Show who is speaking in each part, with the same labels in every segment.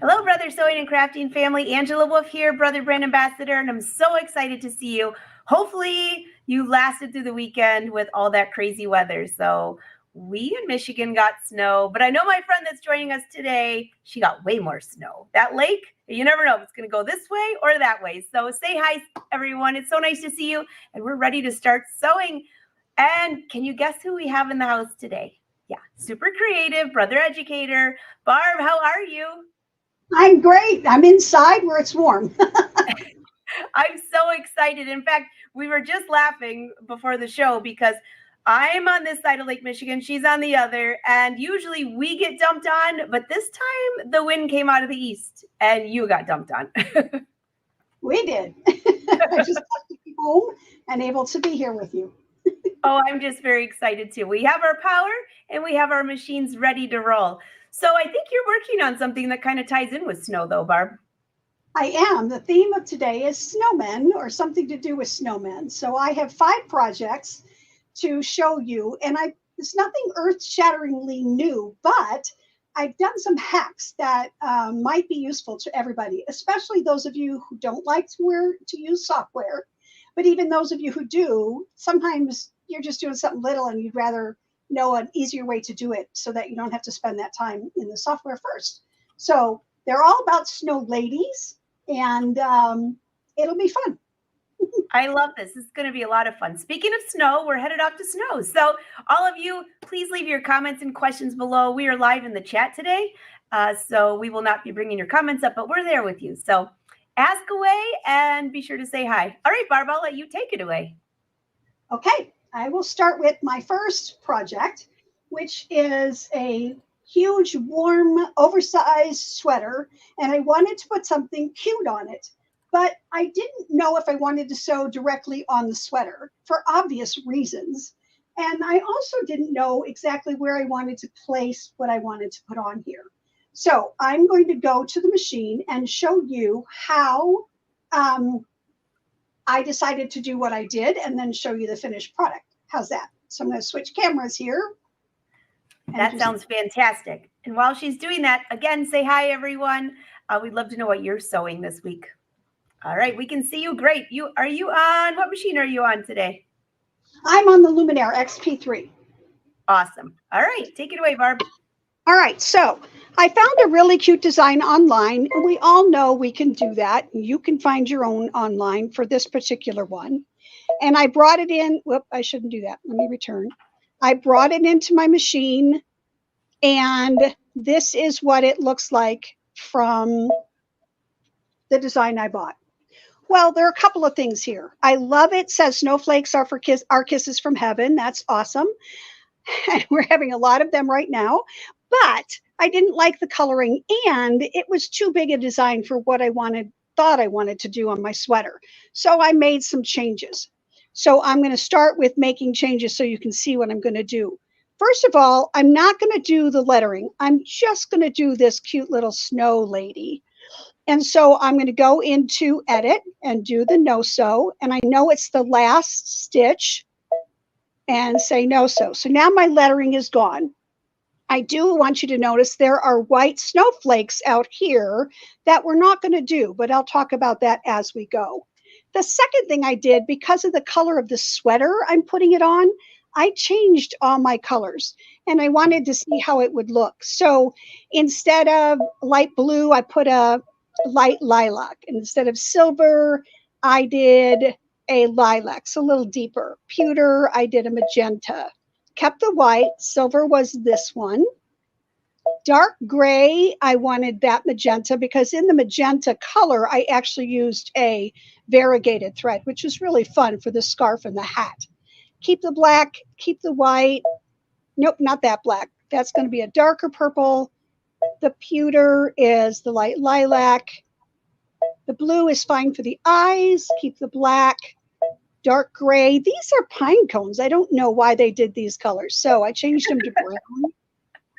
Speaker 1: Hello, Brother Sewing and Crafting family. Angela Wolf here, Brother Brand Ambassador, and I'm so excited to see you. Hopefully you lasted through the weekend with all that crazy weather. So we in Michigan got snow, but I know my friend that's joining us today, she got way more snow. That lake, you never know if it's going to go this way or that way. So say hi, everyone. It's so nice to see you, and we're ready to start sewing. And can you guess who we have in the house today? Yeah, super creative, Brother Educator. Barb, how are you?
Speaker 2: I'm great. I'm inside where it's warm.
Speaker 1: I'm so excited. In fact, we were just laughing before the show because I'm on this side of Lake Michigan. She's on the other. And usually we get dumped on. But this time the wind came out of the east and you got dumped on.
Speaker 2: We did. I just got to be home and able to be here with you.
Speaker 1: Oh, I'm just very excited too. We have our power and we have our machines ready to roll. So I think you're working on something that kind of ties in with snow though, Barb.
Speaker 2: I am. The theme of today is snowmen or something to do with snowmen. So I have 5 projects to show you, and it's nothing earth-shatteringly new, but I've done some hacks that might be useful to everybody, especially those of you who don't like to use software. But even those of you who do, sometimes you're just doing something little and you'd rather know an easier way to do it so that you don't have to spend that time in the software first. So they're all about snow ladies, and it'll be fun.
Speaker 1: I love this. This is going to be a lot of fun. Speaking of snow, we're headed off to snow. So all of you, please leave your comments and questions below. We are live in the chat today, so we will not be bringing your comments up, but we're there with you. So ask away and be sure to say hi. All right, Barb, I'll let you take it away.
Speaker 2: Okay, I will start with my first project, which is a huge, warm, oversized sweater, and I wanted to put something cute on it. But I didn't know if I wanted to sew directly on the sweater for obvious reasons. And I also didn't know exactly where I wanted to place what I wanted to put on here. So I'm going to go to the machine and show you how I decided to do what I did and then show you the finished product. How's that? So I'm going to switch cameras here.
Speaker 1: That sounds fantastic. And while she's doing that, again, say hi, everyone. We'd love to know what you're sewing this week. All right, we can see you. Great. Are you on, what machine are you on today?
Speaker 2: I'm on the Luminaire XP3.
Speaker 1: Awesome. All right, take it away, Barb.
Speaker 2: All right, so I found a really cute design online. We all know we can do that. You can find your own online for this particular one. And I brought it in. Whoop, I shouldn't do that. Let me return. I brought it into my machine, and this is what it looks like from the design I bought. Well, there are a couple of things here. I love it. Says snowflakes are for our kisses from heaven. That's awesome. And we're having a lot of them right now. But I didn't like the coloring, and it was too big a design for what I thought I wanted to do on my sweater. So I made some changes. So I'm going to start with making changes so you can see what I'm going to do. First of all, I'm not going to do the lettering. I'm just going to do this cute little snow lady. And so I'm going to go into edit and do the no sew. And I know it's the last stitch and say no sew. So now my lettering is gone. I do want you to notice there are white snowflakes out here that we're not going to do, but I'll talk about that as we go. The second thing I did, because of the color of the sweater I'm putting it on, I changed all my colors and I wanted to see how it would look. So instead of light blue, I put a light lilac. And instead of silver, I did a lilac, so a little deeper. Pewter, I did a magenta. Kept the white. Silver was this one. Dark gray, I wanted that magenta because in the magenta color, I actually used a variegated thread, which was really fun for the scarf and the hat. Keep the black, keep the white. Nope, not that black. That's going to be a darker purple. The pewter is the light lilac. The blue is fine for the eyes. Keep the black. Dark gray. These are pine cones. I don't know why they did these colors. So I changed them to brown.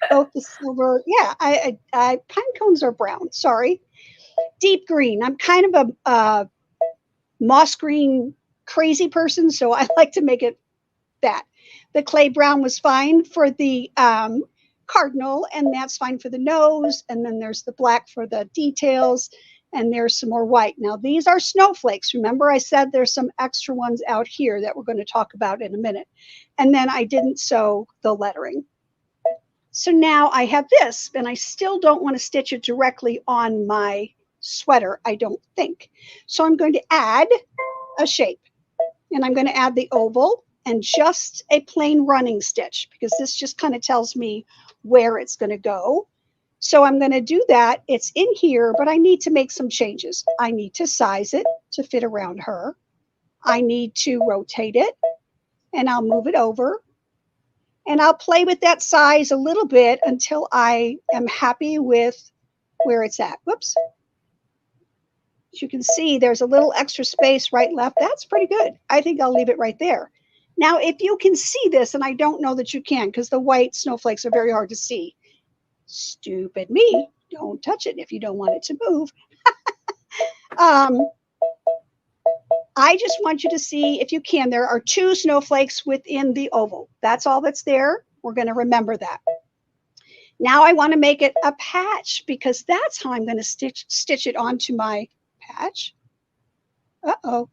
Speaker 2: Both the silver. Yeah, pine cones are brown. Sorry. Deep green. I'm kind of a moss green crazy person, so I like to make it that. The clay brown was fine for the cardinal, and that's fine for the nose. And then there's the black for the details, and there's some more white. Now these are snowflakes. Remember I said there's some extra ones out here that we're going to talk about in a minute. And then I didn't sew the lettering. So now I have this, and I still don't want to stitch it directly on my sweater, I don't think. So I'm going to add a shape, and I'm going to add the oval and just a plain running stitch, because this just kind of tells me where it's going to go. So I'm going to do that. It's in here, but I need to make some changes. I need to size it to fit around her. I need to rotate it, and I'll move it over. And I'll play with that size a little bit until I am happy with where it's at. Whoops. As you can see, there's a little extra space right left. That's pretty good. I think I'll leave it right there. Now, if you can see this, and I don't know that you can because the white snowflakes are very hard to see. Stupid me. Don't touch it if you don't want it to move. I just want you to see, if you can, there are 2 snowflakes within the oval. That's all that's there. We're going to remember that. Now I want to make it a patch, because that's how I'm going to stitch it onto my patch. Uh-oh.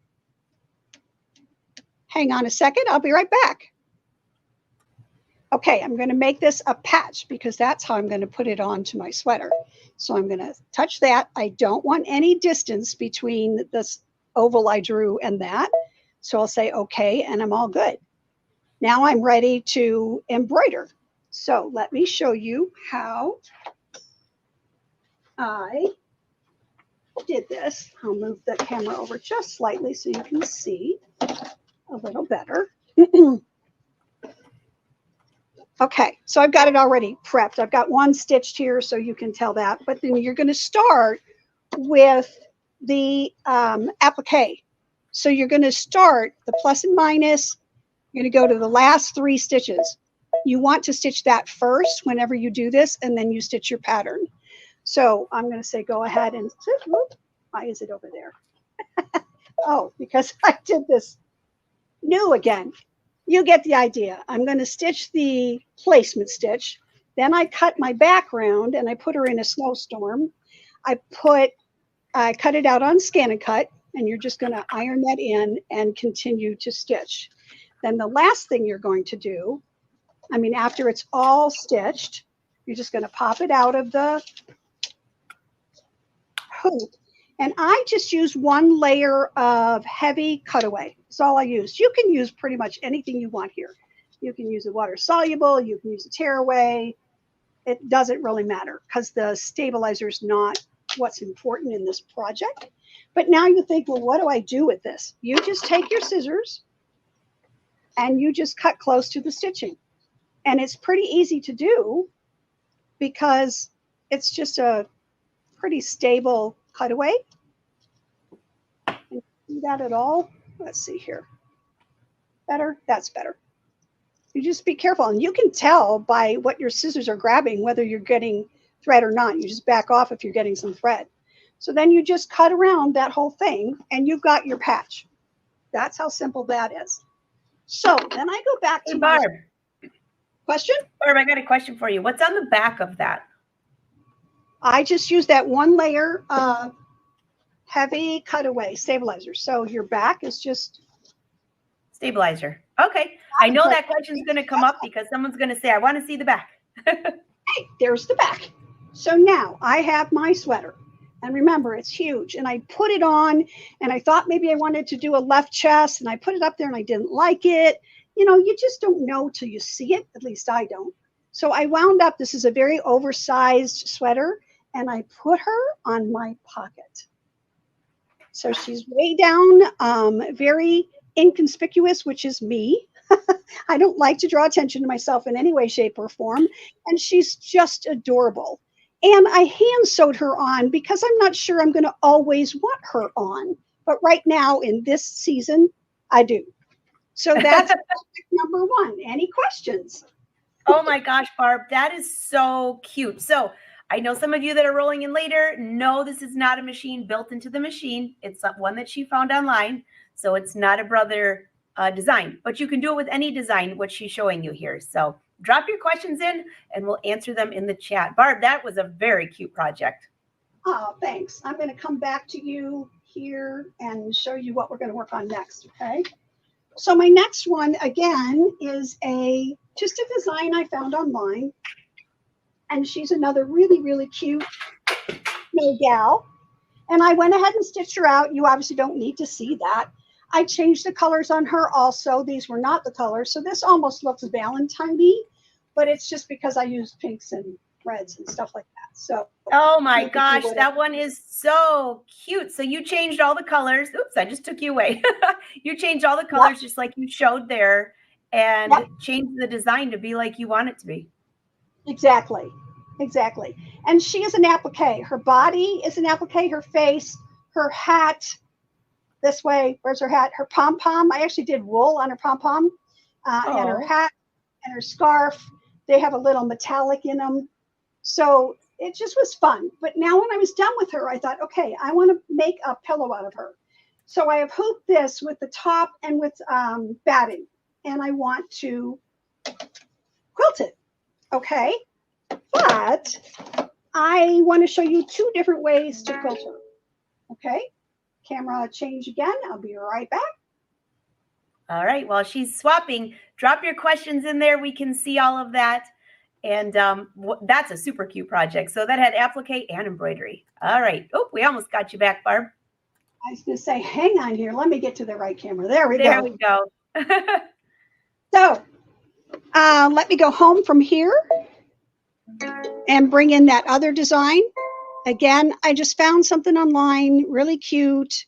Speaker 2: Hang on a second. I'll be right back. Okay, I'm going to make this a patch because that's how I'm going to put it onto my sweater. So I'm going to touch that. I don't want any distance between this oval I drew and that. So I'll say okay, and I'm all good. Now I'm ready to embroider. So let me show you how I did this. I'll move the camera over just slightly so you can see a little better. Okay, so I've got it already prepped. I've got one stitched here so you can tell that. But then you're going to start with the applique. So you're going to start the plus and minus. You're going to go to the last 3 stitches. You want to stitch that first whenever you do this, and then you stitch your pattern. So I'm going to say go ahead and whoop, why is it over there? Oh, because I did this new again. You get the idea. I'm going to stitch the placement stitch. Then I cut my background and I put her in a snowstorm. I cut it out on ScanNCut, and you're just going to iron that in and continue to stitch. Then the last thing you're going to do, after it's all stitched, you're just going to pop it out of the hoop. And I just use 1 layer of heavy cutaway. That's all I use. You can use pretty much anything you want here. You can use a water soluble. You can use a tearaway. It doesn't really matter because the stabilizer is not what's important in this project. But now you think, well, what do I do with this? You just take your scissors and you just cut close to the stitching. And it's pretty easy to do because it's just a pretty stable cutaway. Can you see that at all? Let's see here. Better? That's better. You just be careful. And you can tell by what your scissors are grabbing whether you're getting thread or not. You just back off if you're getting some thread. So then you just cut around that whole thing and you've got your patch. That's how simple that is. So then I go back to
Speaker 1: Barb.
Speaker 2: Question?
Speaker 1: Barb, I got a question for you. What's on the back of that?
Speaker 2: I just use that 1 layer of heavy cutaway stabilizer. So your back is just
Speaker 1: stabilizer. Okay. I know that question's going to come up because someone's going to say, I want to see the back.
Speaker 2: Hey, there's the back. So now I have my sweater. And remember, it's huge. And I put it on and I thought maybe I wanted to do a left chest, and I put it up there and I didn't like it. You just don't know till you see it. At least I don't. So I wound up, this is a very oversized sweater, and I put her on my pocket. So she's way down, very inconspicuous, which is me. I don't like to draw attention to myself in any way, shape, or form. And she's just adorable. And I hand sewed her on because I'm not sure I'm going to always want her on. But right now in this season, I do. So that's number 1. Any questions?
Speaker 1: Oh my gosh, Barb, that is so cute. So I know some of you that are rolling in later know this is not a machine built into the machine. It's one that she found online. So it's not a brother design, but you can do it with any design, what she's showing you here. So drop your questions in and we'll answer them in the chat. Barb, that was a very cute project.
Speaker 2: Oh, thanks. I'm going to come back to you here and show you what we're going to work on next. Okay. So my next one again is just a design I found online. And she's another really, really cute little gal. And I went ahead and stitched her out. You obviously don't need to see that. I changed the colors on her also. These were not the colors. So this almost looks Valentine-y, but it's just because I used pinks and reds and stuff like that. So,
Speaker 1: oh my gosh, that one is so cute. So you changed all the colors. Oops, I just took you away. You changed all the colors just like you showed there and changed the design to be like you want it to be.
Speaker 2: Exactly. Exactly. And she is an applique. Her body is an applique, her face, her hat. This way, where's her hat? Her pom-pom. I actually did wool on her pom-pom and her hat and her scarf. They have a little metallic in them. So it just was fun. But now when I was done with her, I thought, okay, I want to make a pillow out of her. So I have hooped this with the top and with batting. And I want to quilt it. Okay. But I want to show you two different ways to quilt her. Okay. Camera change again. I'll be right back.
Speaker 1: All right. While she's swapping, drop your questions in there. We can see all of that. And that's a super cute project. So that had applique and embroidery. All right. Oh, we almost got you back, Barb.
Speaker 2: I was going to say, hang on here. Let me get to the right camera. There we go.
Speaker 1: There we go.
Speaker 2: So let me go home from here and bring in that other design. Again, I just found something online, really cute.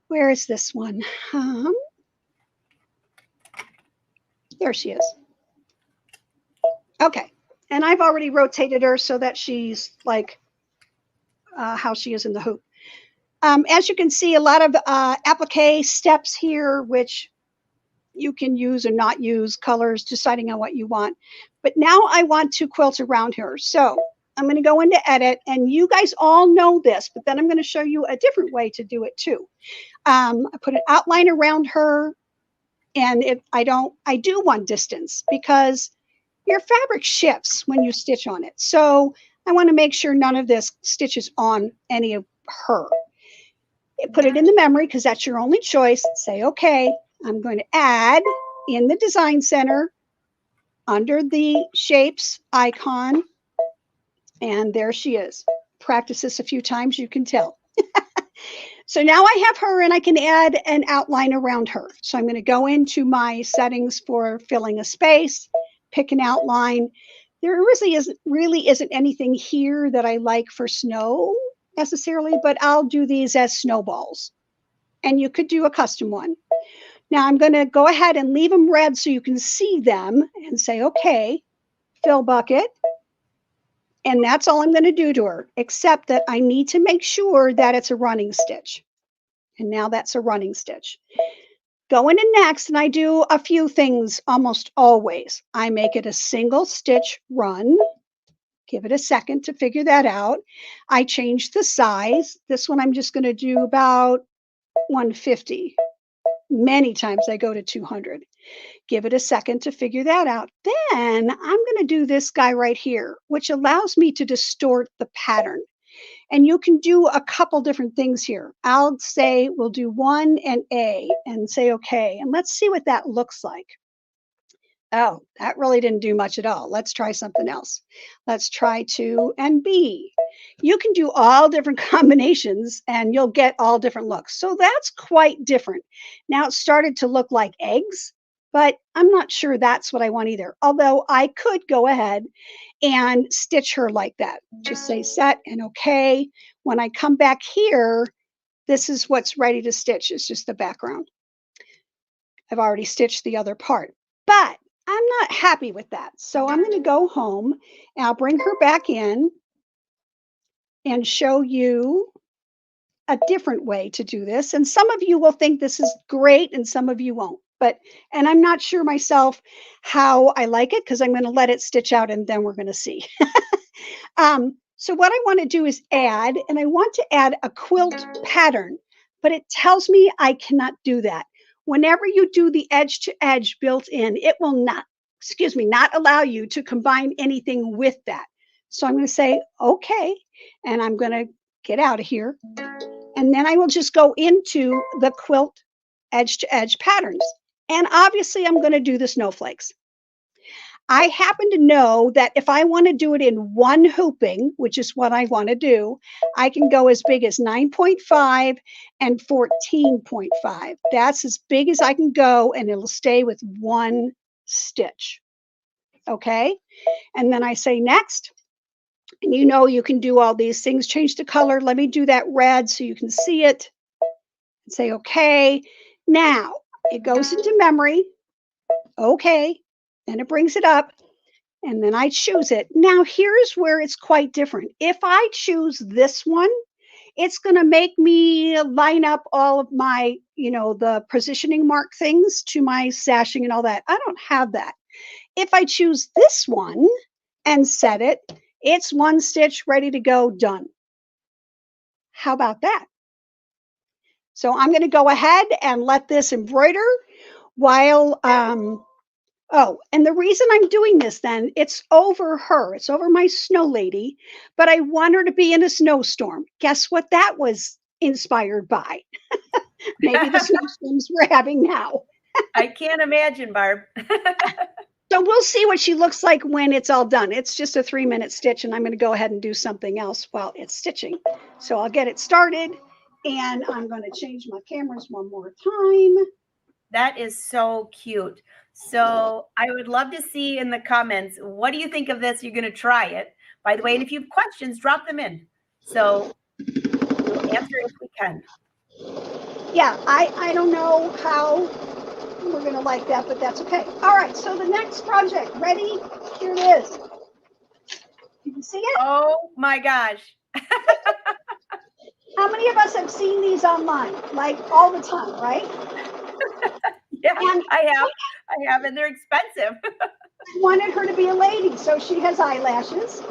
Speaker 2: Where is this one? There she is. Okay, and I've already rotated her so that she's like how she is in the hoop. As you can see, a lot of applique steps here, which you can use or not use, colors, deciding on what you want. But now I want to quilt around her. So I'm going to go into edit, and you guys all know this, but then I'm going to show you a different way to do it too. I put an outline around her, and I do want distance because your fabric shifts when you stitch on it. So I want to make sure none of this stitches on any of her. Put it in the memory because that's your only choice. Say, okay, I'm going to add in the design center under the shapes icon. And there she is. Practice this a few times, you can tell. So now I have her and I can add an outline around her. So I'm going to go into my settings for filling a space, pick an outline. There really isn't anything here that I like for snow necessarily, but I'll do these as snowballs. And you could do a custom one. Now I'm going to go ahead and leave them red so you can see them and say, okay, fill bucket. And that's all I'm going to do to her, except that I need to make sure that it's a running stitch. And now that's a running stitch. Go into next, and I do a few things almost always. I make it a single stitch run. Give it a second to figure that out. I change the size. This one I'm just going to do about 150. Many times I go to 200. Give it a second to figure that out. Then I'm going to do this guy right here, which allows me to distort the pattern. And you can do a couple different things here. I'll say we'll do 1 and A and say, okay, and let's see what that looks like. Oh, that really didn't do much at all. Let's try something else. Let's try 2 and B. You can do all different combinations and you'll get all different looks. So that's quite different. Now it started to look like eggs, but I'm not sure that's what I want either. Although I could go ahead and stitch her like that. Just say set and okay. When I come back here, this is what's ready to stitch. It's just the background. I've already stitched the other part, but I'm not happy with that. So I'm going to go home and I'll bring her back in and show you a different way to do this. And some of you will think this is great and some of you won't. And I'm not sure myself how I like it because I'm going to let it stitch out and then we're going to see. So what I want to do is add, and I want to add a quilt pattern, but it tells me I cannot do that. Whenever you do the edge to edge built in, it will not excuse me, not allow you to combine anything with that. So I'm going to say, okay, and I'm going to get out of here. And then I will just go into the quilt edge to edge patterns. And obviously I'm going to do the snowflakes. I happen to know that if I want to do it in one hooping, which is what I want to do, I can go as big as 9.5 and 14.5. That's as big as I can go, and it'll stay with one stitch. Okay. And then I say next. And you know you can do all these things. Change the color. Let me do that red so you can see it. And say, okay. Now it goes into memory. Okay. Then it brings it up. And then I choose it. Now here's where it's quite different. If I choose this one, it's going to make me line up all of my, the positioning mark things to my sashing and all that. I don't have that. If I choose this one and set it, it's one stitch ready to go, done. How about that? So I'm going to go ahead and let this embroider while, oh, and the reason I'm doing this then, it's over her. It's over my snow lady, but I want her to be in a snowstorm. Guess what that was inspired by? Maybe the snowstorms we're having now.
Speaker 1: I can't imagine, Barb.
Speaker 2: So we'll see what she looks like when it's all done. It's just a 3-minute stitch, and I'm going to go ahead and do something else while it's stitching. So I'll get it started, and I'm going to change my cameras one more time.
Speaker 1: That is so cute. So I would love to see in the comments, what do you think of this? You're going to try it. By the way, and if you have questions, drop them in. So we'll answer if we can.
Speaker 2: Yeah, I don't know how we're going to like that, but that's okay. All right, so the next project, ready? Here it is. You can see it?
Speaker 1: Oh my gosh.
Speaker 2: How many of us have seen these online? Like all the time, right?
Speaker 1: Yeah, and I have, and they're expensive.
Speaker 2: I wanted her to be a lady, so she has eyelashes.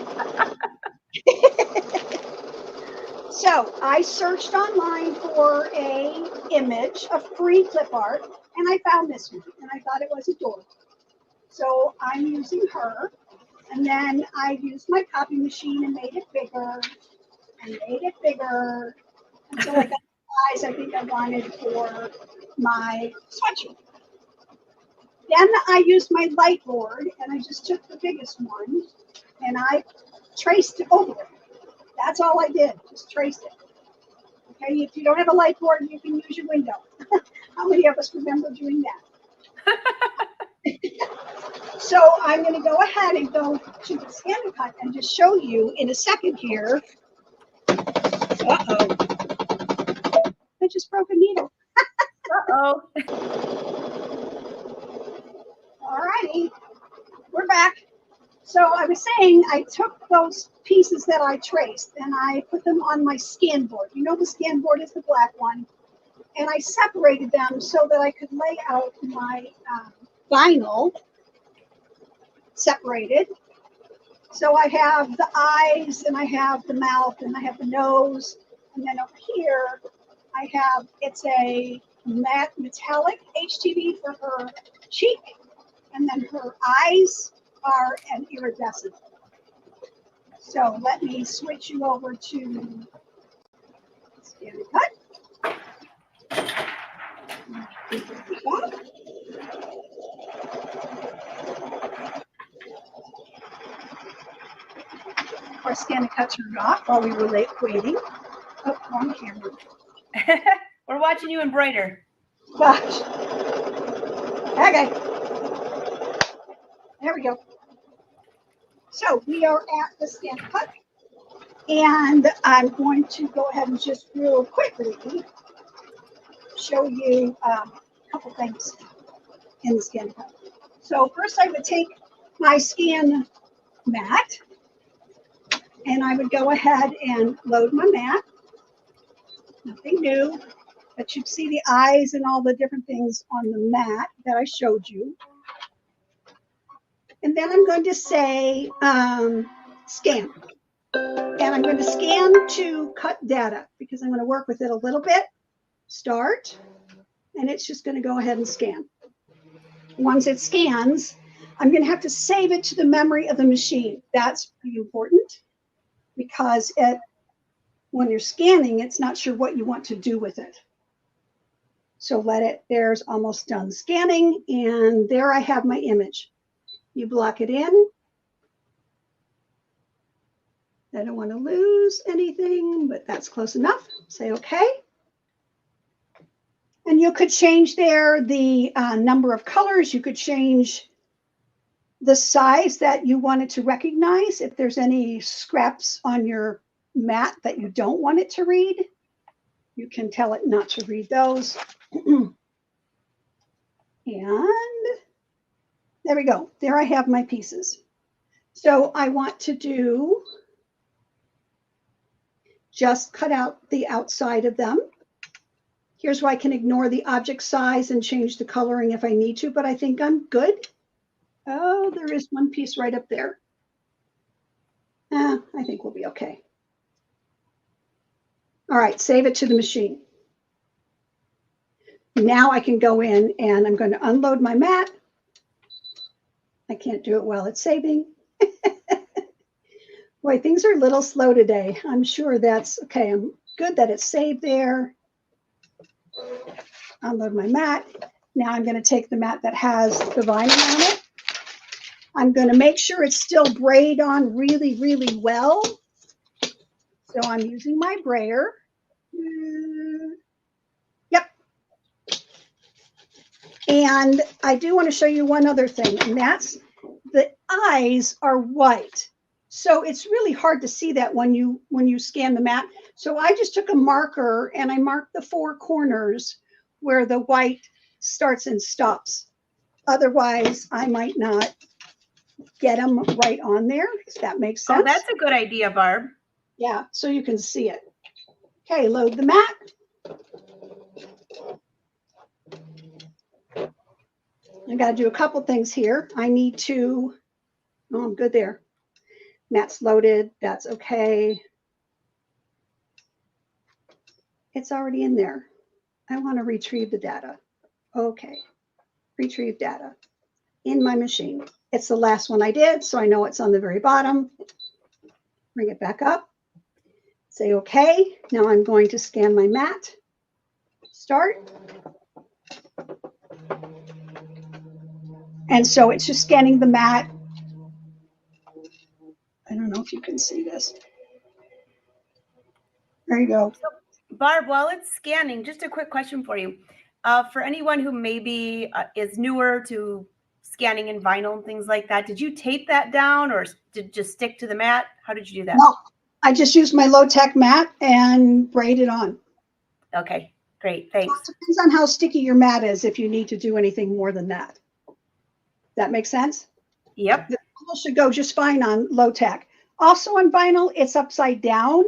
Speaker 2: So I searched online for a image of free clip art, and I found this one, and I thought it was adorable. So I'm using her, and then I used my copy machine and made it bigger, until I got the size I think I wanted for my sweatshirt. Then I used my light board, and I just took the biggest one, and I traced it over it. That's all I did, just traced it. Okay, if you don't have a light board, you can use your window. How many of us remember doing that? So I'm going to go ahead and go to the ScanNCut and just show you in a second here. Uh-oh. I just broke a needle.
Speaker 1: Uh-oh.
Speaker 2: All righty, we're back. So I was saying I took those pieces that I traced and I put them on my scan board. You know the scan board is the black one. And I separated them so that I could lay out my vinyl separated. So I have the eyes and I have the mouth and I have the nose. And then over here, I have, it's a matte metallic HTV for her cheek. And then her eyes are an iridescent. So let me switch you over to ScanNCut. Of course, ScanNCut turned off while we were waiting. Oh, wrong camera.
Speaker 1: We're watching you embroider.
Speaker 2: Gosh. Okay. There we go. So we are at the ScanNCut, and I'm going to go ahead and just real quickly show you a couple things in the ScanNCut. So first I would take my scan mat, and I would go ahead and load my mat. Nothing new, but you'd see the eyes and all the different things on the mat that I showed you. And then I'm going to say scan. And I'm going to scan to cut data because I'm going to work with it a little bit. Start. And it's just going to go ahead and scan. Once it scans, I'm going to have to save it to the memory of the machine. That's pretty important because when you're scanning, it's not sure what you want to do with it. So there's almost done scanning, and there I have my image. You block it in. I don't want to lose anything, but that's close enough. Say okay. And you could change there the number of colors. You could change the size that you wanted to recognize. If there's any scraps on your mat that you don't want it to read, you can tell it not to read those. And there we go. There I have my pieces. So I want to just cut out the outside of them. Here's where I can ignore the object size and change the coloring if I need to, but I think I'm good. Oh, there is one piece right up there. I think we'll be okay. All right, save it to the machine. Now I can go in and I'm going to unload my mat. I can't do it while it's saving. Boy, things are a little slow today. I'm sure that's okay. I'm good that it's saved there. Unload my mat. Now I'm going to take the mat that has the vinyl on it. I'm going to make sure it's still braid on really, really well. So I'm using my brayer. Yep. And I do want to show you one other thing, and that's the eyes are white. So it's really hard to see that when you scan the mat. So I just took a marker and I marked the 4 corners where the white starts and stops. Otherwise, I might not get them right on there, if that makes sense.
Speaker 1: Oh, that's a good idea, Barb.
Speaker 2: Yeah, so you can see it. Okay, load the mat. I got to do a couple things here. I need to, oh, I'm good there. Mat's loaded, that's okay. It's already in there. I want to retrieve the data. Okay, retrieve data in my machine. It's the last one I did, so I know it's on the very bottom. Bring it back up. Say okay. Now I'm going to scan my mat. Start. And so it's just scanning the mat. I don't know if you can see this. There you go.
Speaker 1: So, Barb, while it's scanning, just a quick question for you. For anyone who maybe is newer to scanning in vinyl and things like that, did you tape that down or did just stick to the mat? How did you do that?
Speaker 2: No, I just used my low-tech mat and braid it on.
Speaker 1: Okay, great, thanks.
Speaker 2: It depends on how sticky your mat is if you need to do anything more than that. That makes sense?
Speaker 1: Yep.
Speaker 2: The vinyl should go just fine on low-tech. Also on vinyl, it's upside down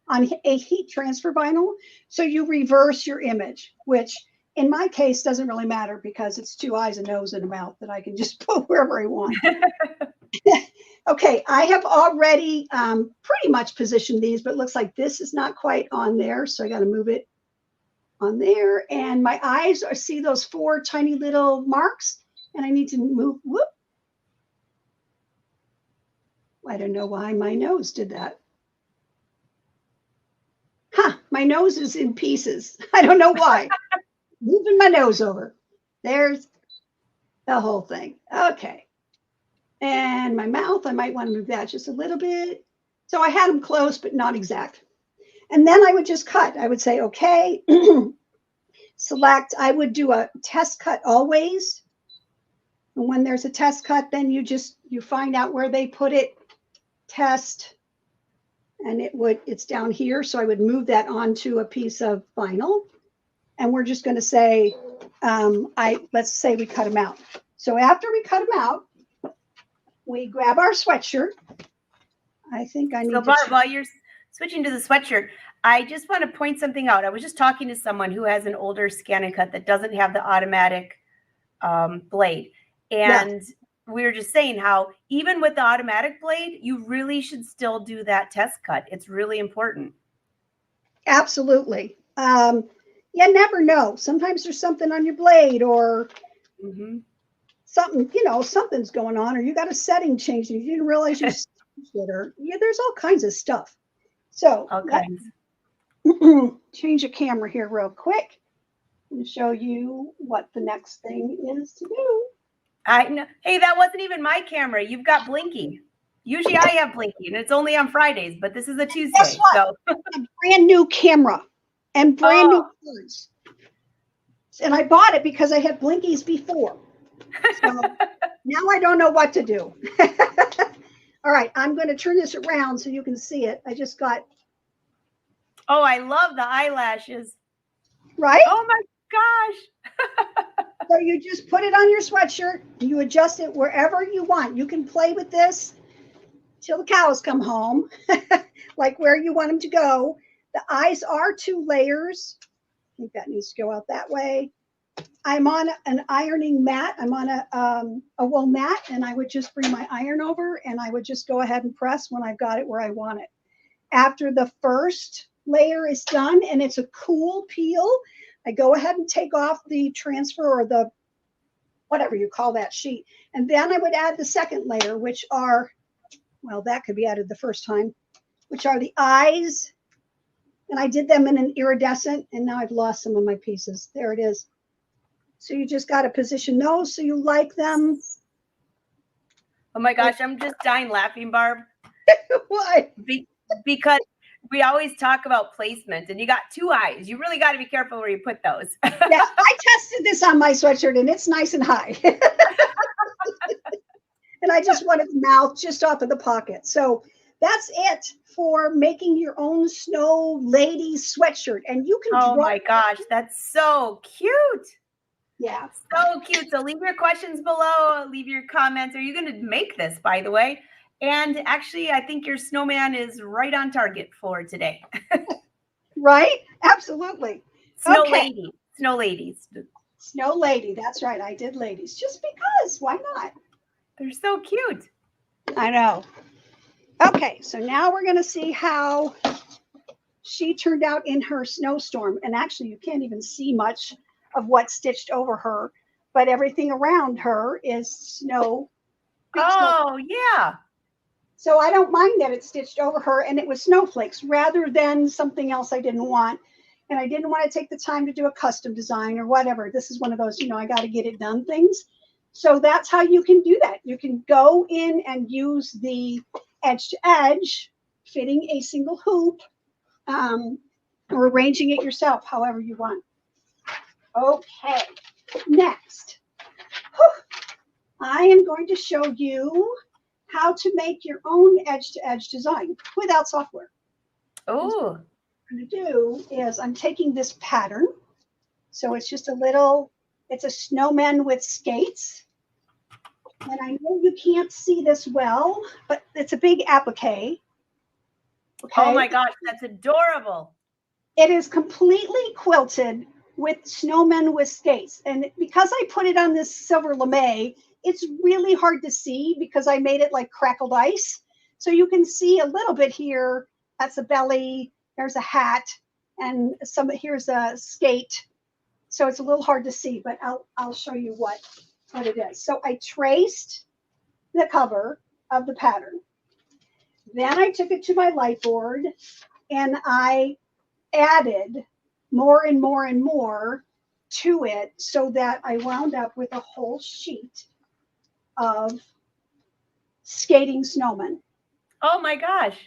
Speaker 2: on a heat transfer vinyl. So you reverse your image, which in my case doesn't really matter because it's 2 eyes, a nose, and a mouth that I can just put wherever I want. Okay, I have already pretty much positioned these, but it looks like this is not quite on there. So I got to move it on there. And my eyes are, see those 4 tiny little marks? And I need to move, whoop. I don't know why my nose did that. Huh, my nose is in pieces. I don't know why. Moving my nose over. There's the whole thing. Okay. And my mouth, I might want to move that just a little bit. So I had them close, but not exact. And then I would just cut. I would say, okay, select. I would do a test cut always. And when there's a test cut, then you find out where they put it, test, and it's down here. So I would move that onto a piece of vinyl. And we're just going to say, let's say we cut them out. So after we cut them out, we grab our sweatshirt. I think I need
Speaker 1: So Barb, while you're switching to the sweatshirt, I just want to point something out. I was just talking to someone who has an older ScanNCut that doesn't have the automatic blade. And we were just saying how even with the automatic blade, you really should still do that test cut. It's really important.
Speaker 2: Absolutely. You never know. Sometimes there's something on your blade or something, something's going on, or you got a setting change and you didn't realize you switched it, or there's all kinds of stuff. So
Speaker 1: Okay.
Speaker 2: change a camera here real quick and show you what the next thing is to do.
Speaker 1: I know. Hey, that wasn't even my camera. You've got blinking. Usually I have blinking, and it's only on Fridays, but this is a Tuesday.
Speaker 2: Guess what?
Speaker 1: So
Speaker 2: A brand new camera and brand new cards. And I bought it because I had blinkies before. So now I don't know what to do. All right, I'm going to turn this around so you can see it. I just got.
Speaker 1: Oh, I love the eyelashes.
Speaker 2: Right?
Speaker 1: Oh my gosh.
Speaker 2: So you just put it on your sweatshirt. You adjust it wherever you want. You can play with this till the cows come home, like where you want them to go. The eyes are 2 layers. I think that needs to go out that way. I'm on an ironing mat. I'm on a wool mat, and I would just bring my iron over, and I would just go ahead and press when I've got it where I want it. After the first layer is done and it's a cool peel, I go ahead and take off the transfer or the whatever you call that sheet. And then I would add the second layer, which are, well, that could be added the first time, which are the eyes. And I did them in an iridescent, and now I've lost some of my pieces. There it is. So you just got to position those so you like them.
Speaker 1: Oh my gosh, I'm just dying laughing, Barb.
Speaker 2: Why?
Speaker 1: Because we always talk about placement, and you got 2 eyes. You really got to be careful where you put those.
Speaker 2: Yeah, I tested this on my sweatshirt, and it's nice and high. And I just wanted the mouth just off of the pocket. So that's it for making your own snow lady sweatshirt. And you can
Speaker 1: Oh
Speaker 2: draw.
Speaker 1: my gosh, that's so cute.
Speaker 2: Yeah.
Speaker 1: So cute. So leave your questions below. Leave your comments. Are you going to make this, by the way? And actually, I think your snowman is right on target for today.
Speaker 2: Right? Absolutely.
Speaker 1: Snow
Speaker 2: Okay.
Speaker 1: lady. Snow ladies.
Speaker 2: Snow lady. That's right. I did ladies just because. Why not?
Speaker 1: They're so cute.
Speaker 2: I know. Okay. So now we're going to see how she turned out in her snowstorm. And actually, you can't even see much of what's stitched over her, but everything around her is snow.
Speaker 1: Oh, yeah.
Speaker 2: So I don't mind that it's stitched over her and it was snowflakes rather than something else I didn't want. And I didn't want to take the time to do a custom design or whatever. This is one of those, I got to get it done things. So that's how you can do that. You can go in and use the edge to edge, fitting a single hoop, or arranging it yourself, however you want. Okay, next, I am going to show you how to make your own edge-to-edge design without software.
Speaker 1: Oh.
Speaker 2: What I'm going to do is I'm taking this pattern. So it's just it's a snowman with skates. And I know you can't see this well, but it's a big applique. Okay.
Speaker 1: Oh my gosh, that's adorable.
Speaker 2: It is completely quilted with snowmen with skates. And because I put it on this silver lame, it's really hard to see because I made it like crackled ice. So you can see a little bit here. That's a belly. There's a hat. And here's a skate. So it's a little hard to see, but I'll show you what it is. So I traced the cover of the pattern. Then I took it to my light board and I added more and more and more to it so that I wound up with a whole sheet of skating snowmen.
Speaker 1: Oh my gosh.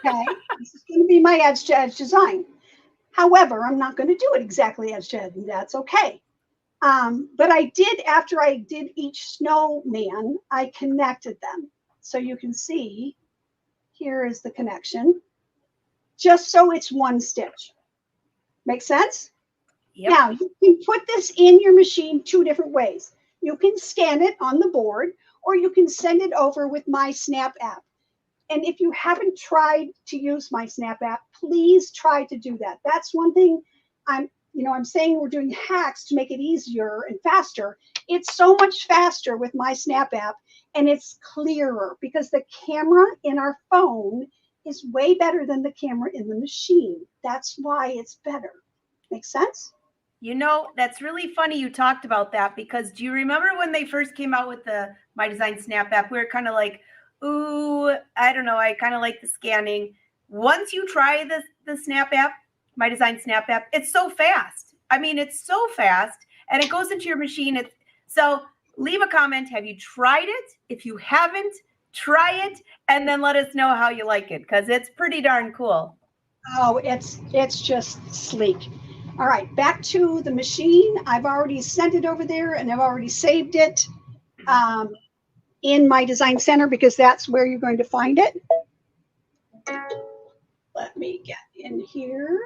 Speaker 2: Okay, this is going to be my edge to edge design. However, I'm not going to do it exactly edge to edge, and that's okay. But I did, after I did each snowman, I connected them. So you can see, here is the connection, just so it's one stitch. Make sense?
Speaker 1: Yep.
Speaker 2: Now, you can put this in your machine 2 different ways. You can scan it on the board, or you can send it over with my Snap app. And if you haven't tried to use my Snap app, please try to do that. That's one thing I'm saying we're doing hacks to make it easier and faster. It's so much faster with my Snap app, and it's clearer because the camera in our phone is way better than the camera in the machine. That's why it's better. Make sense?
Speaker 1: You know, that's really funny you talked about that, because do you remember when they first came out with the My Design Snap app? We were kind of like, ooh, I don't know. I kind of like the scanning. Once you try the Snap app, My Design Snap app, it's so fast. I mean, it's so fast, and it goes into your machine. So leave a comment. Have you tried it? If you haven't, try it, and then let us know how you like it, because it's pretty darn cool.
Speaker 2: Oh, it's just sleek. All right, back to the machine. I've already sent it over there, and I've already saved it in my design center, because that's where you're going to find it. Let me get in here.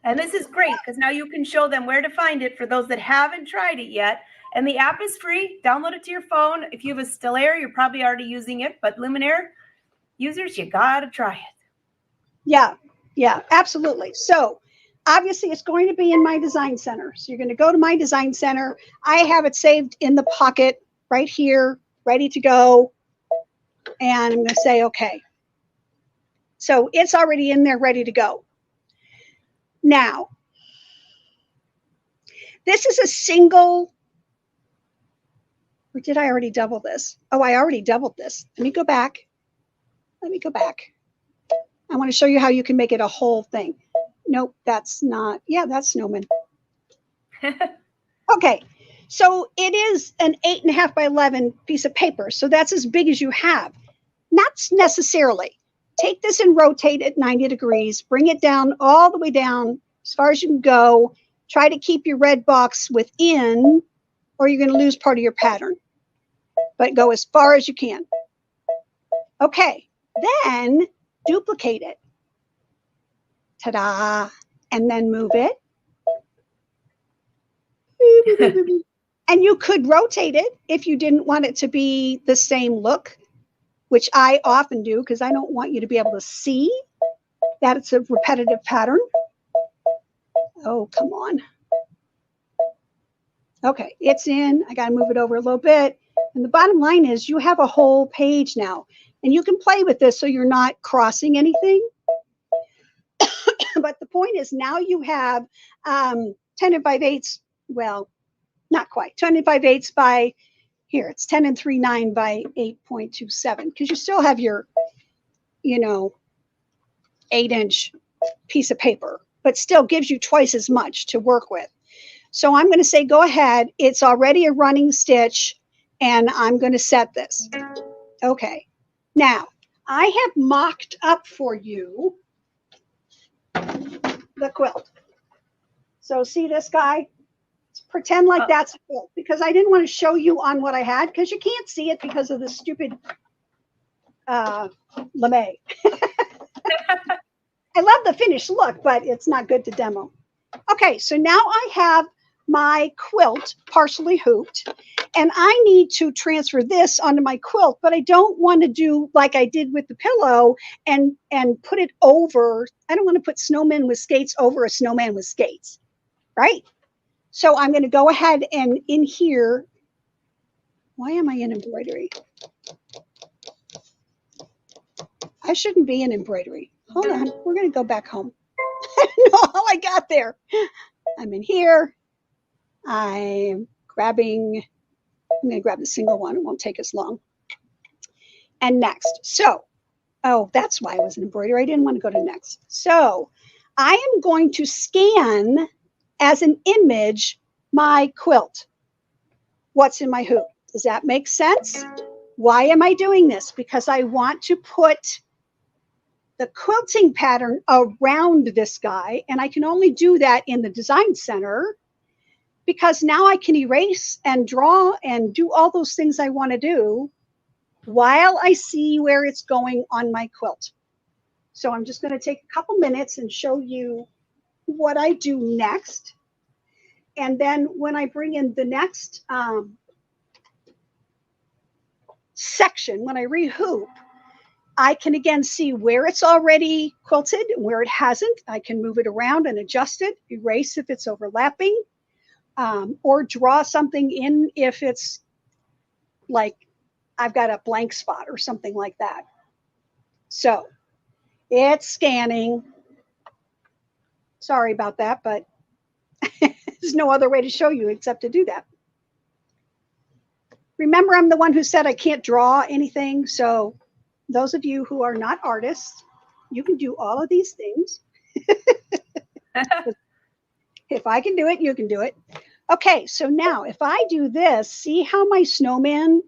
Speaker 1: And this is great, because now you can show them where to find it for those that haven't tried it yet. And the app is free. Download it to your phone. If you have a Stellaire, you're probably already using it, but Luminaire users, you got to try it.
Speaker 2: Yeah, absolutely. So obviously it's going to be in my design center. So you're going to go to my design center. I have it saved in the pocket right here, ready to go. And I'm going to say, okay. So it's already in there, ready to go. Now, this is a single, or did I already double this? Oh, I already doubled this. Let me go back. I want to show you how you can make it a whole thing. Nope, that's not. Yeah, that's snowman. Okay, so it is an 8.5 by 11 piece of paper. So that's as big as you have. Not necessarily. Take this and rotate it 90 degrees. Bring it down all the way down as far as you can go. Try to keep your red box within, or you're going to lose part of your pattern. But go as far as you can. Okay, then duplicate it. Ta-da! And then move it. And you could rotate it if you didn't want it to be the same look, which I often do because I don't want you to be able to see that it's a repetitive pattern. Oh, come on. Okay, it's in. I got to move it over a little bit. And the bottom line is you have a whole page now. And you can play with this so you're not crossing anything. But the point is now you have 10 and 5/8, well, not quite, 10 and 5/8 by, here, it's 10 and 3/9 by 8.27, because you still have your, 8-inch piece of paper, but still gives you twice as much to work with. So I'm going to say, go ahead. It's already a running stitch, and I'm going to set this. Okay. Now, I have mocked up for you the quilt. So see this guy? Pretend like that's a quilt, because I didn't want to show you on what I had, because you can't see it because of the stupid lame. I love the finished look, but it's not good to demo. Okay, so now I have my quilt partially hooped, and I need to transfer this onto my quilt, but I don't want to do like I did with the pillow and put it over. I don't want to put snowman with skates over a snowman with skates, right? So I'm going to go ahead and in here, why am I in embroidery? I shouldn't be in embroidery. Hold on, we're going to go back home. No, I got there. I'm in here. I'm going to grab the single one. It won't take as long. And next. So, oh, that's why I was in embroidery. I didn't want to go to next. So I am going to scan as an image my quilt. What's in my hoop? Does that make sense? Why am I doing this? Because I want to put the quilting pattern around this guy, and I can only do that in the design center, because now I can erase and draw and do all those things I want to do while I see where it's going on my quilt. So I'm just going to take a couple minutes and show you what I do next. And then when I bring in the next section, when I rehoop, I can again see where it's already quilted and where it hasn't. I can move it around and adjust it, erase if it's overlapping, or draw something in if it's like I've got a blank spot or something like that. So it's scanning. Sorry about that, but There's no other way to show you except to do that. Remember, I'm the one who said I can't draw anything. So those of you who are not artists, you can do all of these things. If I can do it, you can do it. Okay, so now if I do this, see how my snowman,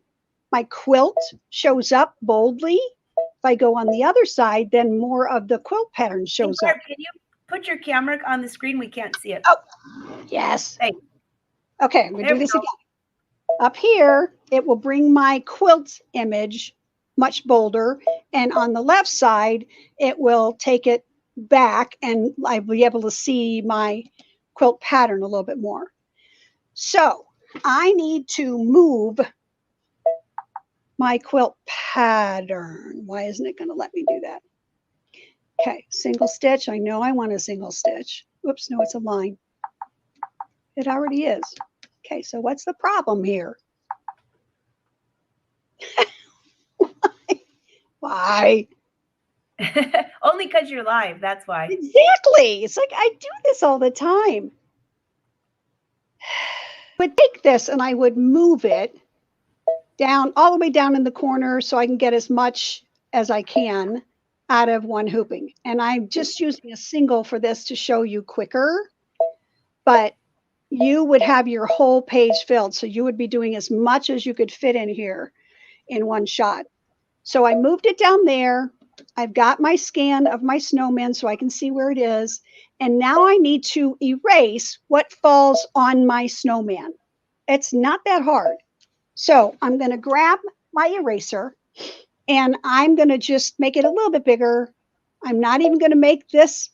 Speaker 2: my quilt shows up boldly? If I go on the other side, then more of the quilt pattern shows
Speaker 1: Barb,
Speaker 2: up.
Speaker 1: can you put your camera on the screen? We can't see it.
Speaker 2: Oh, yes.
Speaker 1: Hey.
Speaker 2: Okay, I'm going to do this again. Up here, it will bring my quilt image much bolder. And on the left side, it will take it back and I'll be able to see my quilt pattern a little bit more. So I need to move my quilt pattern. Why isn't it going to let me do that? Okay, single stitch. I know I want a single stitch. Oops, no, it's a line. It already is. Okay, so what's the problem here? Why?
Speaker 1: Only because you're live, that's why.
Speaker 2: Exactly. It's like I do this all the time. I would take this and I would move it down, all the way down in the corner so I can get as much as I can out of one hooping. And I'm just using a single for this to show you quicker, but you would have your whole page filled. So you would be doing as much as you could fit in here in one shot. So I moved it down there. I've got my scan of my snowman so I can see where it is. And now I need to erase what falls on my snowman. It's not that hard. So I'm going to grab my eraser and I'm going to just make it a little bit bigger. I'm not even going to make this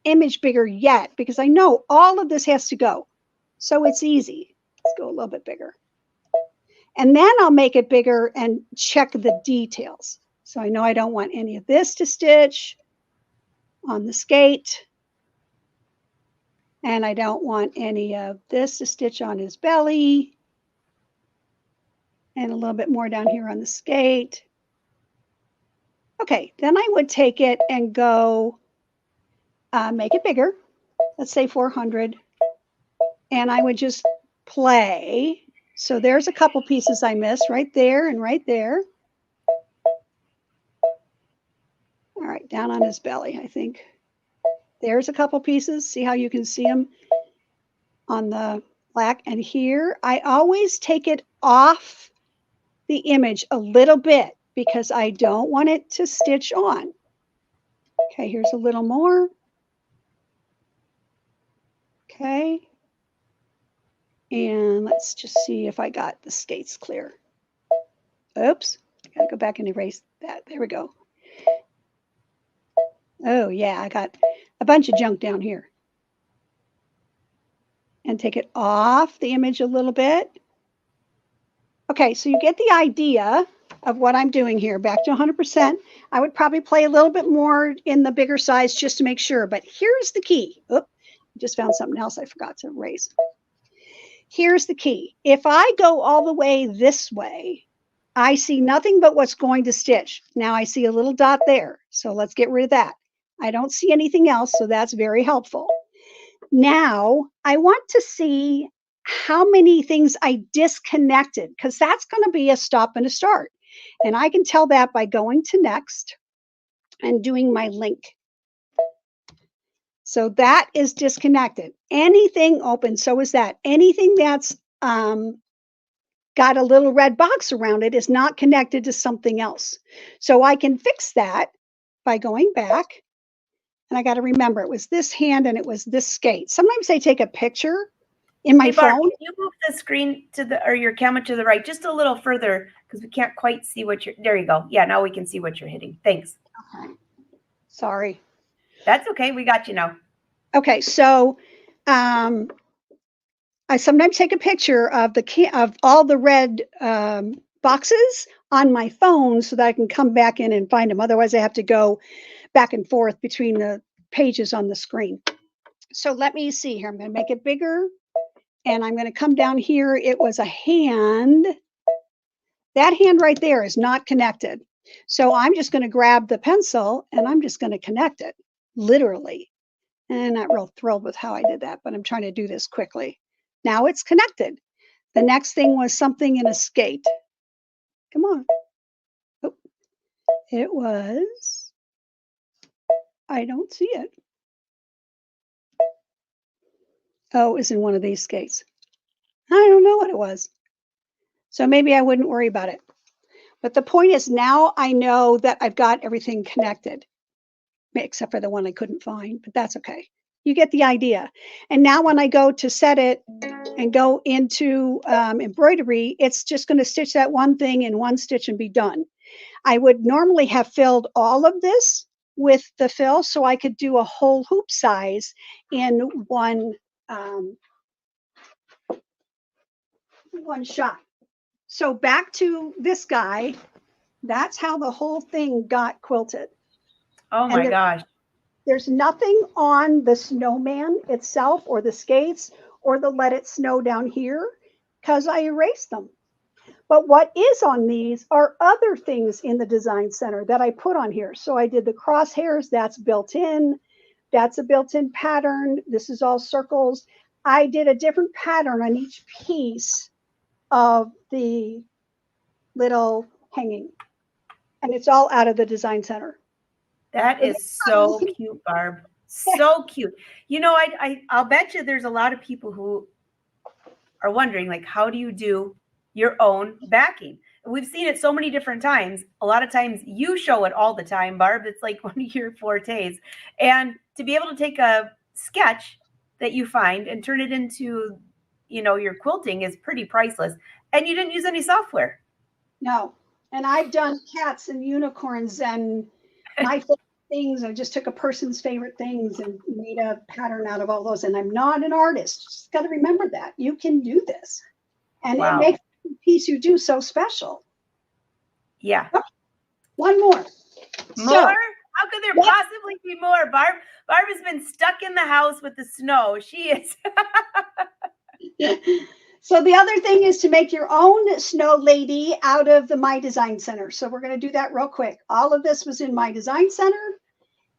Speaker 2: image bigger yet because I know all of this has to go. So it's easy. Let's go a little bit bigger. And then I'll make it bigger and check the details. So I know I don't want any of this to stitch on the skate. And I don't want any of this to stitch on his belly. And a little bit more down here on the skate. Okay, then I would take it and go make it bigger. Let's say 400. And I would just play. So there's a couple pieces I missed right there and right there. All right, down on his belly, I think. There's a couple pieces. See how you can see them on the black. And here, I always take it off the image a little bit because I don't want it to stitch on. Okay, here's a little more. Okay. And let's just see if I got the skates clear. Oops, I gotta go back and erase that. There we go. Oh yeah, I got a bunch of junk down here. And take it off the image a little bit. Okay, so you get the idea of what I'm doing here. Back to 100%. I would probably play a little bit more in the bigger size just to make sure. But here's the key. Oop, I just found something else I forgot to erase. Here's the key. If I go all the way this way, I see nothing but what's going to stitch. Now I see a little dot there. So let's get rid of that. I don't see anything else, so that's very helpful. Now I want to see how many things I disconnected, because that's going to be a stop and a start. And I can tell that by going to next and doing my link. So that is disconnected. Anything open, so is that. Anything that's got a little red box around it is not connected to something else. So I can fix that by going back. And I got to remember it was this hand and it was this skate. Sometimes I take a picture in my
Speaker 1: Barb,
Speaker 2: phone.
Speaker 1: can you move the screen to the, or your camera to the right, just a little further, because we can't quite see what you're, there you go. Yeah, now we can see what you're hitting. Thanks.
Speaker 2: Okay. Sorry.
Speaker 1: That's okay. We got you now.
Speaker 2: Okay, so I sometimes take a picture of of all the red boxes on my phone so that I can come back in and find them. Otherwise, I have to go back and forth between the pages on the screen. So let me see here. I'm going to make it bigger, and I'm going to come down here. It was a hand. That hand right there is not connected. So I'm just going to grab the pencil, and I'm just going to connect it, literally. And not real thrilled with how I did that, but I'm trying to do this quickly. Now it's connected. The next thing was something in a skate. Come on. Oh, it was, I don't see it. Oh, it was in one of these skates. I don't know what it was. So maybe I wouldn't worry about it. But the point is now I know that I've got everything connected, except for the one I couldn't find, but that's okay. You get the idea. And now when I go to set it and go into embroidery, it's just going to stitch that one thing in one stitch and be done. I would normally have filled all of this with the fill so I could do a whole hoop size in one shot. So back to this guy, that's how the whole thing got quilted.
Speaker 1: Oh my gosh.
Speaker 2: There's nothing on the snowman itself or the skates or the let it snow down here because I erased them. But what is on these are other things in the design center that I put on here. So I did the crosshairs, that's built in. That's a built-in pattern. This is all circles. I did a different pattern on each piece of the little hanging. And it's all out of the design center.
Speaker 1: That is so cute, Barb. So cute. You know, I'll bet you there's a lot of people who are wondering, like, how do you do your own backing? We've seen it so many different times. A lot of times you show it all the time, Barb. It's like one of your fortes. And to be able to take a sketch that you find and turn it into, you know, your quilting is pretty priceless. And you didn't use any software.
Speaker 2: No. And I've done cats and unicorns and my favorite things. I just took a person's favorite things and made a pattern out of all those. And I'm not an artist. Just got to remember that. You can do this. And it makes the piece you do so special.
Speaker 1: Yeah.
Speaker 2: Oh, one more.
Speaker 1: More? How could there possibly be more? Barb has been stuck in the house with the snow. She is.
Speaker 2: So the other thing is to make your own snow lady out of the My Design Center. So we're going to do that real quick. All of this was in My Design Center.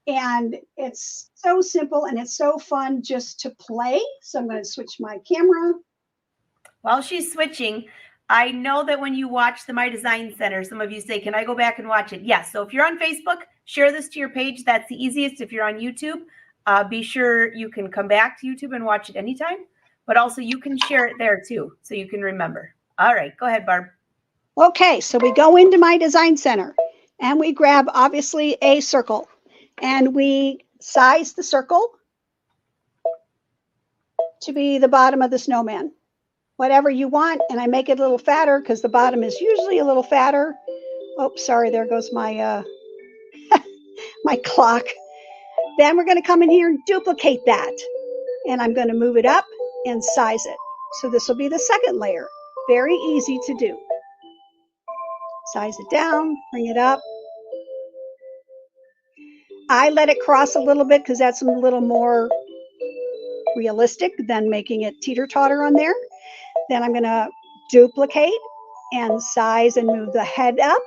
Speaker 2: And it's so simple and it's so fun just to play. So I'm going to switch my camera.
Speaker 1: While she's switching, I know that when you watch the My Design Center, some of you say, can I go back and watch it? Yes. So if you're on Facebook, share this to your page. That's the easiest. If you're on YouTube, be sure you can come back to YouTube and watch it anytime. But also you can share it there too, so you can remember. All right, go ahead, Barb.
Speaker 2: Okay, so we go into My Design Center and we grab obviously a circle and we size the circle to be the bottom of the snowman. Whatever you want, and I make it a little fatter because the bottom is usually a little fatter. Oh, sorry, there goes my my clock. Then we're going to come in here and duplicate that. And I'm going to move it up and size it. So this will be the second layer. Very easy to do. Size it down, bring it up. I let it cross a little bit because that's a little more realistic than making it teeter-totter on there. Then I'm going to duplicate and size and move the head up.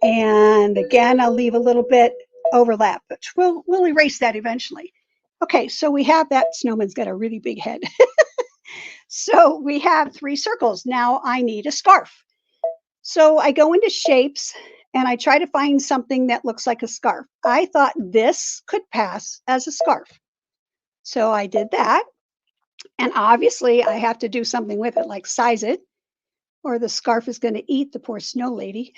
Speaker 2: And again, I'll leave a little bit overlap, but we'll erase that eventually. Okay, so we have that snowman's got a really big head. So we have 3 circles. Now I need a scarf. So I go into shapes and I try to find something that looks like a scarf. I thought this could pass as a scarf. So I did that. And obviously I have to do something with it, like size it, or the scarf is going to eat the poor snow lady.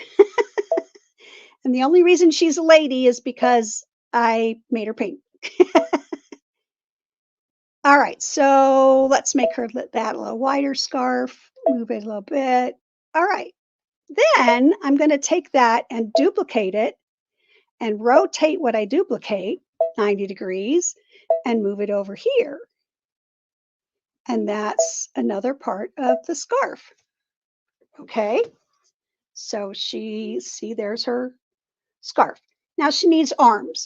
Speaker 2: And the only reason she's a lady is because I made her pink. All right, so let's make her that a little wider scarf, move it a little bit. All right, then I'm going to take that and duplicate it and rotate what I duplicate 90 degrees and move it over here. And that's another part of the scarf. Okay, so see, there's her scarf. Now she needs arms.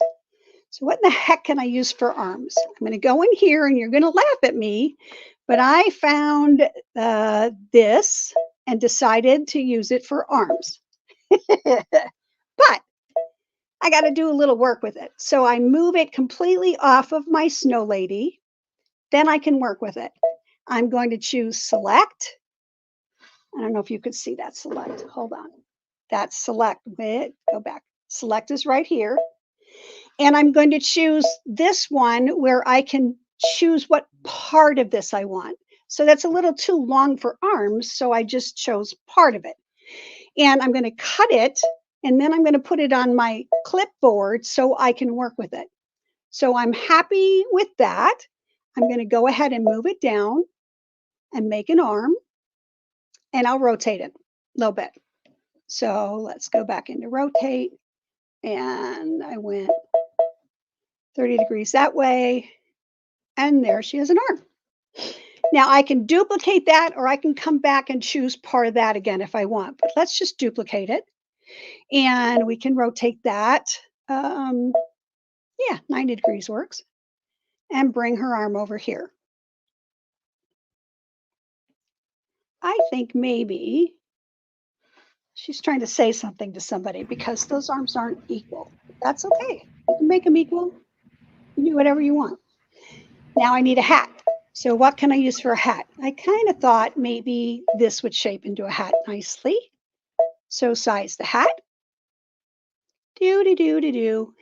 Speaker 2: So what in the heck can I use for arms? I'm going to go in here and you're going to laugh at me, but I found this and decided to use it for arms. but I got to do a little work with it. So I move it completely off of my snow lady. Then I can work with it. I'm going to choose select. I don't know if you could see that select. Hold on. That's select. Wait, go back. Select is right here. And I'm going to choose this one where I can choose what part of this I want. So that's a little too long for arms, so I just chose part of it. And I'm going to cut it, and then I'm going to put it on my clipboard so I can work with it. So I'm happy with that. I'm going to go ahead and move it down and make an arm, and I'll rotate it a little bit. So let's go back into rotate, and I went 30 degrees that way, and there she has an arm. Now I can duplicate that, or I can come back and choose part of that again if I want, but let's just duplicate it. And we can rotate that. Yeah, 90 degrees works. And bring her arm over here. I think maybe she's trying to say something to somebody because those arms aren't equal. That's okay. You can make them equal. You can do whatever you want. Now I need a hat. So what can I use for a hat? I kind of thought maybe this would shape into a hat nicely. So size the hat. Do.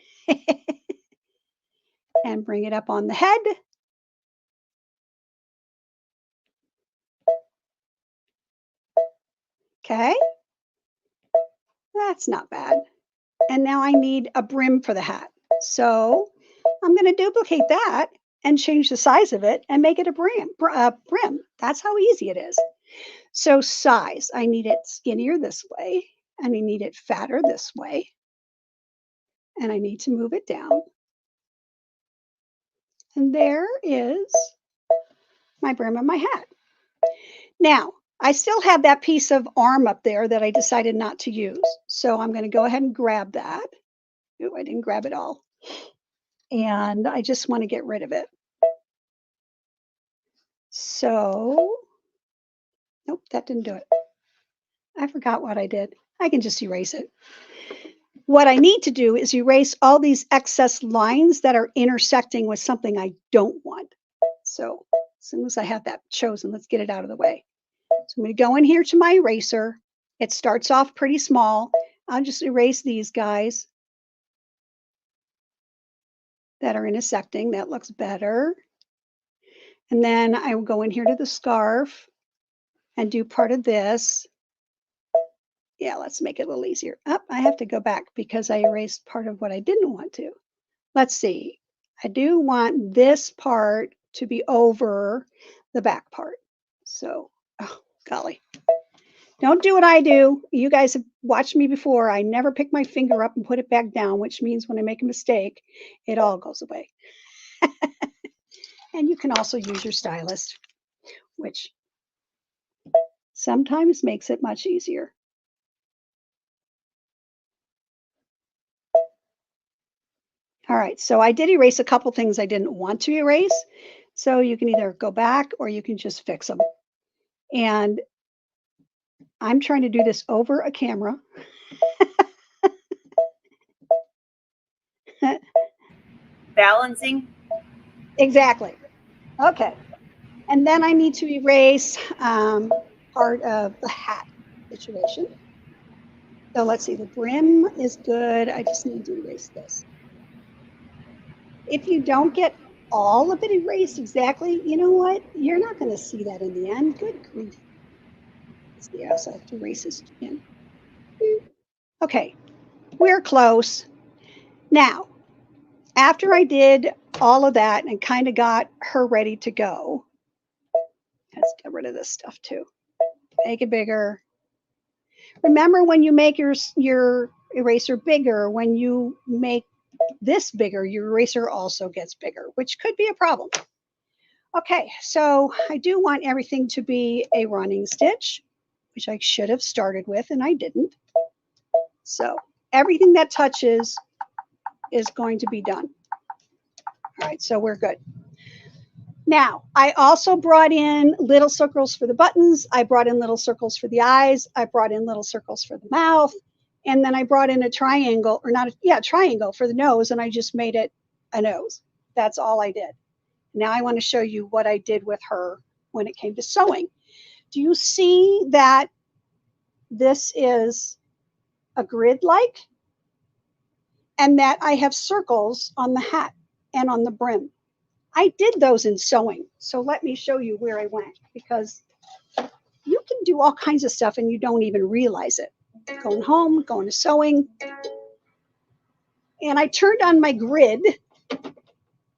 Speaker 2: And bring it up on the head. Okay. That's not bad. And now I need a brim for the hat. So I'm going to duplicate that and change the size of it and make it a brim. That's how easy it is. So size, I need it skinnier this way, and I need it fatter this way. And I need to move it down. And there is my brim of my hat. Now, I still have that piece of arm up there that I decided not to use. So I'm going to go ahead and grab that. Oh, I didn't grab it all. And I just want to get rid of it. So, nope, that didn't do it. I forgot what I did. I can just erase it. What I need to do is erase all these excess lines that are intersecting with something I don't want. So as soon as I have that chosen, let's get it out of the way. So I'm going to go in here to my eraser. It starts off pretty small. I'll just erase these guys that are intersecting. That looks better. And then I will go in here to the scarf and do part of this. Yeah, let's make it a little easier. Oh, I have to go back because I erased part of what I didn't want to. Let's see. I do want this part to be over the back part. So, oh, golly. Don't do what I do. You guys have watched me before. I never pick my finger up and put it back down, which means when I make a mistake, it all goes away. And you can also use your stylus, which sometimes makes it much easier. All right, so I did erase a couple things I didn't want to erase. So you can either go back or you can just fix them. And I'm trying to do this over a camera.
Speaker 1: Balancing.
Speaker 2: Exactly. Okay. And then I need to erase part of the hat situation. So let's see, the brim is good. I just need to erase this. If you don't get all of it erased exactly, you know what? You're not going to see that in the end. Good grief. Yeah, so I have to erase this again. Okay, we're close. Now, after I did all of that and kind of got her ready to go, let's get rid of this stuff too. Make it bigger. Remember, when you make your eraser bigger, when you make this bigger, your eraser also gets bigger, which could be a problem. Okay, so I do want everything to be a running stitch, which I should have started with, and I didn't. So everything that touches is going to be done. All right, so we're good. Now, I also brought in little circles for the buttons. I brought in little circles for the eyes. I brought in little circles for the mouth. And then I brought in a triangle, or not, triangle for the nose, and I just made it a nose. That's all I did. Now I want to show you what I did with her when it came to sewing. Do you see that this is a grid-like? And that I have circles on the hat and on the brim. I did those in sewing. So let me show you where I went, because you can do all kinds of stuff and you don't even realize it. Going home, going to sewing. And I turned on my grid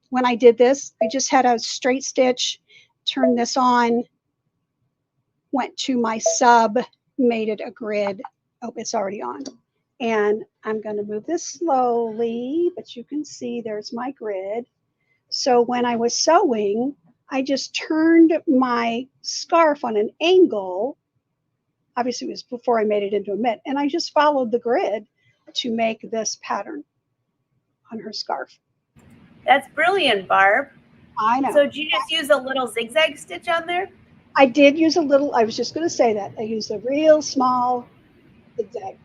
Speaker 2: when I did this. I just had a straight stitch, turned this on, went to my sub, made it a grid. Oh, it's already on. And I'm going to move this slowly, but you can see there's my grid. So when I was sewing, I just turned my scarf on an angle. Obviously, it was before I made it into a mitt. And I just followed the grid to make this pattern on her scarf.
Speaker 1: That's brilliant, Barb.
Speaker 2: I know.
Speaker 1: So did you just use a little zigzag stitch on there?
Speaker 2: I did use a little, I was just going to say that. I used a real small zigzag.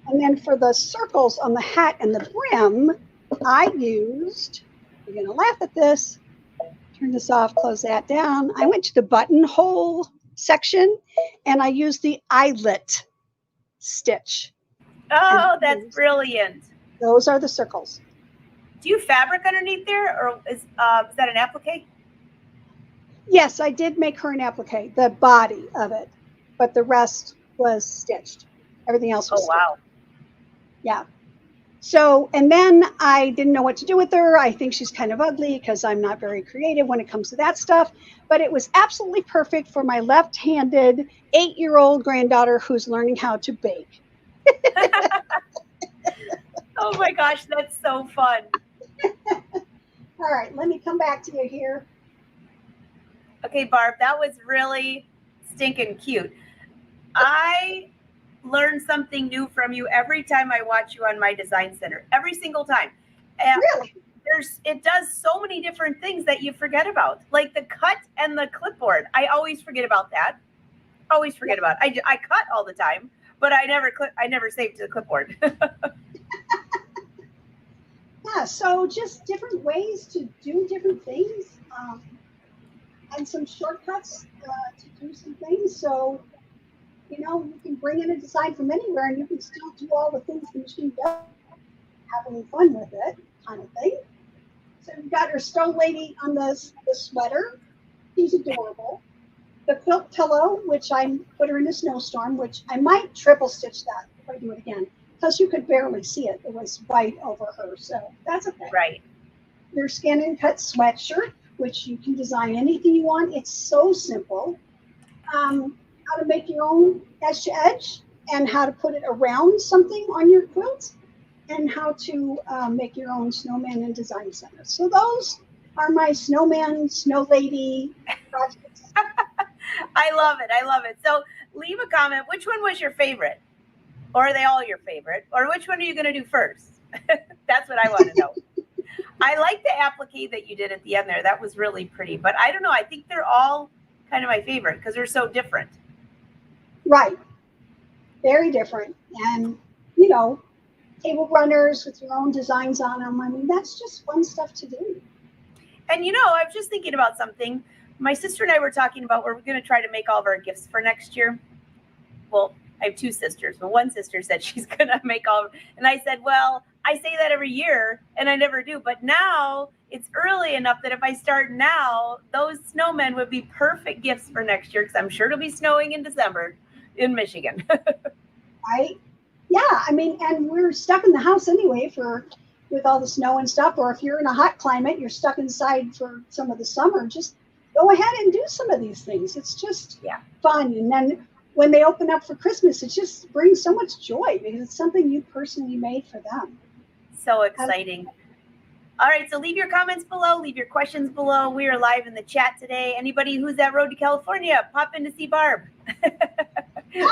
Speaker 2: And then for the circles on the hat and the brim, I used, you're going to laugh at this, turn this off, close that down. I went to the buttonhole section and I used the eyelet stitch.
Speaker 1: Oh, that's brilliant.
Speaker 2: Those are the circles.
Speaker 1: Do you fabric underneath there, or is that an applique?
Speaker 2: Yes, I did make her an applique, the body of it, but the rest was stitched. Everything else was
Speaker 1: stitched. Wow.
Speaker 2: Yeah. So, and then I didn't know what to do with her. I think she's kind of ugly because I'm not very creative when it comes to that stuff. But it was absolutely perfect for my left-handed 8-year-old granddaughter who's learning how to bake.
Speaker 1: Oh my gosh, that's so fun.
Speaker 2: All right, let me come back to you here.
Speaker 1: Okay, Barb, that was really stinking cute. I learn something new from you every time I watch you on my design center. Every single time. And
Speaker 2: really?
Speaker 1: It does so many different things that you forget about, like the cut and the clipboard. I always forget about that. Always forget about it. I cut all the time, but I never saved to the clipboard.
Speaker 2: Yeah, so just different ways to do different things, and some shortcuts to do some things. So, you know, you can bring in a design from anywhere and you can still do all the things the machine does, having fun with it, kind of thing. So you've got your stone lady on the sweater. She's adorable. The quilt pillow, which I put her in a snowstorm, which I might triple stitch that if I do it again. Plus, you could barely see it. It was white over her, so that's okay.
Speaker 1: Right.
Speaker 2: Your ScanNCut sweatshirt, which you can design anything you want. It's so simple. How to make your own edge to edge, and how to put it around something on your quilt, and how to make your own snowman and design center. So those are my snowman, snow lady projects.
Speaker 1: I love it. I love it. So leave a comment. Which one was your favorite? Or are they all your favorite? Or which one are you going to do first? That's what I want to know. I like the applique that you did at the end there. That was really pretty. But I don't know. I think they're all kind of my favorite because they're so different.
Speaker 2: Right. Very different. And, you know, table runners with your own designs on them. I mean, that's just fun stuff to do.
Speaker 1: And, you know, I was just thinking about something. My sister and I were talking about we're going to try to make all of our gifts for next year. Well, I have two sisters, but one sister said she's going to make all, and I said, well, I say that every year and I never do. But now it's early enough that if I start now, those snowmen would be perfect gifts for next year because I'm sure it'll be snowing in December in Michigan.
Speaker 2: Right? Yeah. I mean, and we're stuck in the house anyway with all the snow and stuff. Or if you're in a hot climate, you're stuck inside for some of the summer. Just go ahead and do some of these things. It's just fun. And then when they open up for Christmas, it just brings so much joy because it's something you personally made for them.
Speaker 1: So exciting. All right, so leave your comments below, leave your questions below. We are live in the chat today. Anybody who's at Road to California, pop in to see Barb.
Speaker 2: Yeah,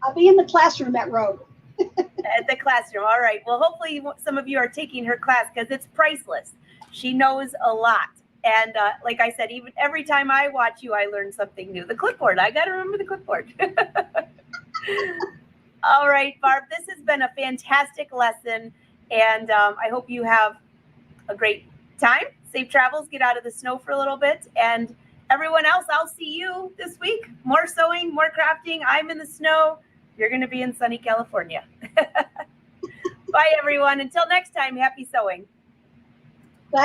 Speaker 2: I'll be in the classroom at Road.
Speaker 1: At the classroom. All right. Well, hopefully some of you are taking her class because it's priceless. She knows a lot. And like I said, even every time I watch you, I learn something new. The clipboard. I got to remember the clipboard. All right, Barb, this has been a fantastic lesson, and I hope you have a great time. Safe travels, get out of the snow for a little bit, and everyone else, I'll see you this week. More sewing, more crafting. I'm in the snow. You're going to be in sunny California. Bye, everyone. Until next time, happy sewing.